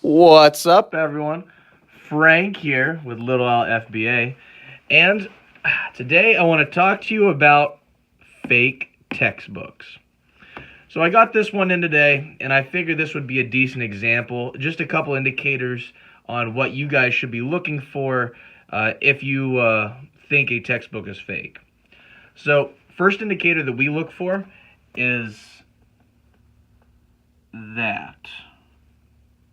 What's up, everyone? Frank here with Little L FBA, and today I want to talk to you about fake textbooks. So I got this one in today, and I figured this would be a decent example, just a couple indicators on what you guys should be looking for if you think a textbook is fake. So, first indicator that we look for is that.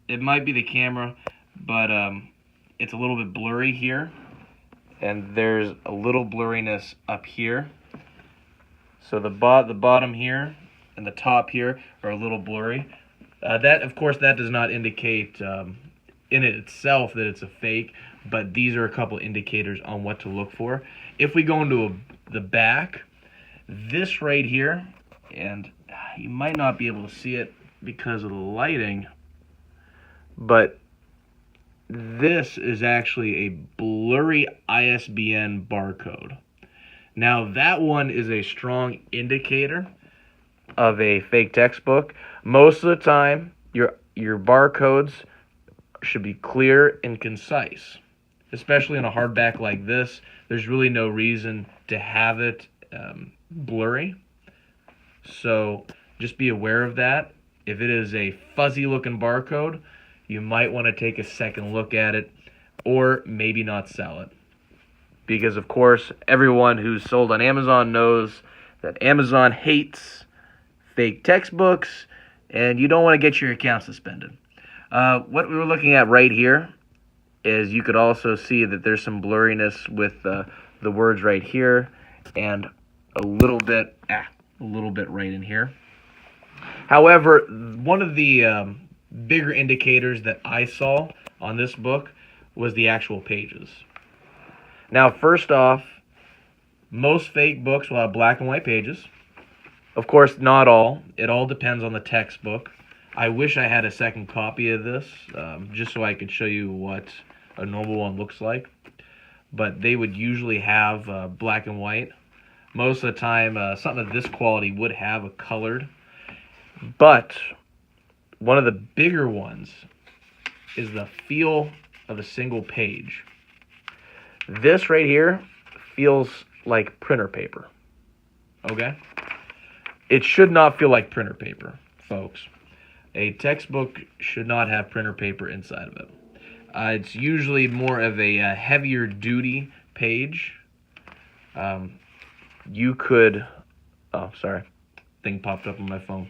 It might be the camera, but it's a little bit blurry here, and there's a little blurriness up here. So the bottom here and the top here are a little blurry. That, of course, that does not indicate in it itself that it's a fake, but these are a couple indicators on what to look for. If we go into the back, this right here, and you might not be able to see it because of the lighting, but this is actually a blurry ISBN barcode. Now that one is a strong indicator of a fake textbook. Most of the time, your barcodes should be clear and concise. Especially on a hardback like this, there's really no reason to have it blurry. So just be aware of that. If it is a fuzzy looking barcode, you might want to take a second look at it, or maybe not sell it. Because, of course, everyone who's sold on Amazon knows that Amazon hates fake textbooks, and you don't want to get your account suspended. What we were looking at right here is you could also see that there's some blurriness with the words right here, and a little bit right in here. However, one of the bigger indicators that I saw on this book was the actual pages. Now, first off, most fake books will have black and white pages. Of course, not all. It all depends on the textbook. I wish I had a second copy of this, just so I could show you what a normal one looks like. But they would usually have black and white. Most of the time, something of this quality would have a colored. But one of the bigger ones is the feel of a single page. This right here feels like printer paper. Okay? It should not feel like printer paper, folks. A textbook should not have printer paper inside of it. It's usually more of a heavier duty page. You could... Oh, sorry. Thing popped up on my phone.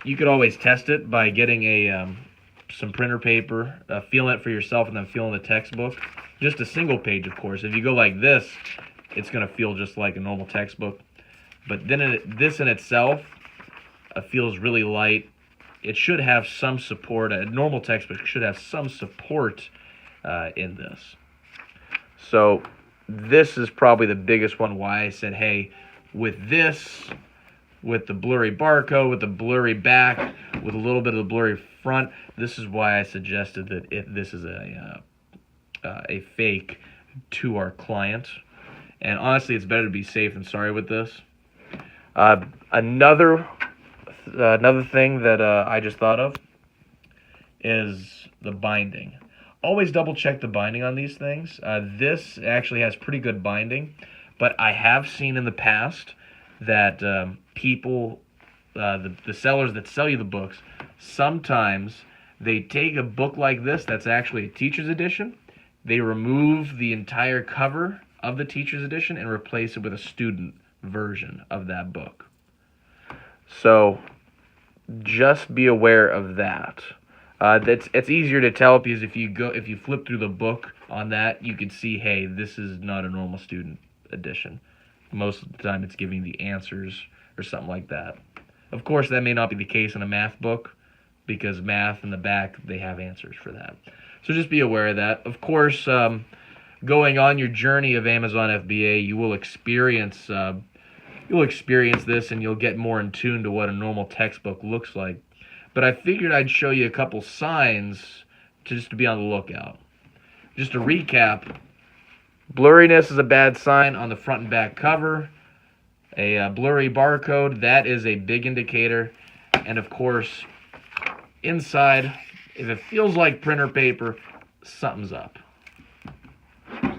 You could always test it by getting some printer paper, feeling it for yourself, and then feeling the textbook. Just a single page, of course. If you go like this, it's going to feel just like a normal textbook. But then this in itself feels really light. It should have some support. A normal textbook should have some support in this. So this is probably the biggest one why I said, hey, with this... with the blurry barcode, with the blurry back, with a little bit of the blurry front. This is why I suggested that this is a fake to our client. And honestly, it's better to be safe than sorry with this. Another thing that I just thought of is the binding. Always double check the binding on these things. This actually has pretty good binding, but I have seen in the past that people, the sellers that sell you the books, sometimes they take a book like this that's actually a teacher's edition, they remove the entire cover of the teacher's edition and replace it with a student version of that book. So just be aware of that. It's easier to tell because if you flip through the book on that, you can see, hey, this is not a normal student edition. Most of the time it's giving the answers or something like that. Of course, that may not be the case in a math book because math in the back, they have answers for that. So just be aware of that. Of course, going on your journey of Amazon FBA, you will experience this and you'll get more in tune to what a normal textbook looks like. But I figured I'd show you a couple signs just to be on the lookout. Just to recap, blurriness is a bad sign on the front and back cover. A blurry barcode, that is a big indicator. And of course, inside, If it feels like printer paper, something's up.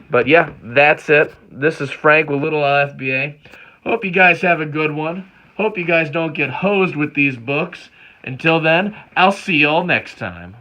But yeah, that's it. This is Frank with Little LFBA. Hope you guys have a good one. Hope you guys don't get hosed with these books. Until then, I'll see y'all next time.